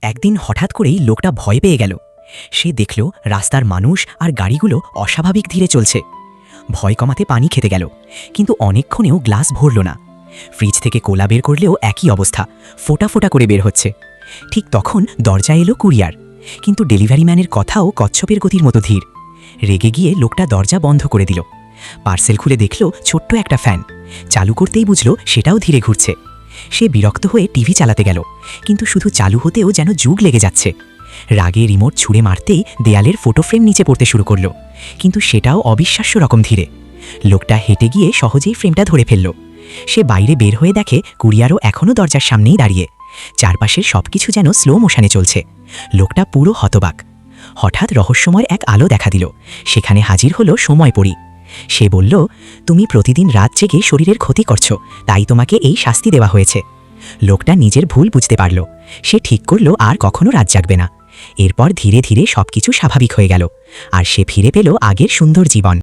একদিন হঠাৎ করেই লোকটা ভয় পেয়ে গেল। সে দেখল রাস্তার মানুষ আর গাড়িগুলো অস্বাভাবিক ধীরে চলছে। ভয় কমাতে পানি খেতে গেল, কিন্তু অনেকক্ষণেও গ্লাস ভরল না। ফ্রিজ থেকে কোলা বের করলেও একই অবস্থা, ফোটা ফোটা করে বের হচ্ছে। ঠিক তখন দরজা এলো কুরিয়ার, কিন্তু ডেলিভারি ম্যানের কথাও কচ্ছপের গতির মতো ধীর। রেগে গিয়ে লোকটা দরজা বন্ধ করে দিল। পার্সেল খুলে দেখল ছোট্ট একটা ফ্যান। চালু করতেই বুঝল সেটাও ধীরে ঘুরছে। সে বিরক্ত হয়ে টিভি চালাতে গেল, কিন্তু শুধু চালু হতেও যেন যুগ লেগে যাচ্ছে। রাগে রিমোট ছুঁড়ে মারতেই দেয়ালের ফটো ফ্রেম নিচে পড়তে শুরু করলো, কিন্তু সেটাও অবিশ্বাস্য রকম ধীরে। লোকটা হেঁটে গিয়ে সহজেই ফ্রেমটা ধরে ফেলল। সে বাইরে বের হয়ে দেখে কুরিয়ারও এখনও দরজার সামনেই দাঁড়িয়ে। চারপাশের সবকিছু যেন স্লো মোশনে চলছে। লোকটা পুরো হতবাক। হঠাৎ রহস্যময় এক আলো দেখা দিল। সেখানে হাজির হলো সময়পরী। সে বলল, তুমি প্রতিদিন রাত জেগে শরীরের ক্ষতি করছো, তাই তোমাকে এই শাস্তি দেওয়া হয়েছে। লোকটা নিজের ভুল বুঝতে পারল। সে ঠিক করল আর কখনো রাত জাগবে না। এরপর ধীরে ধীরে সবকিছু স্বাভাবিক হয়ে গেল, আর সে ফিরে পেল আগের সুন্দর জীবন।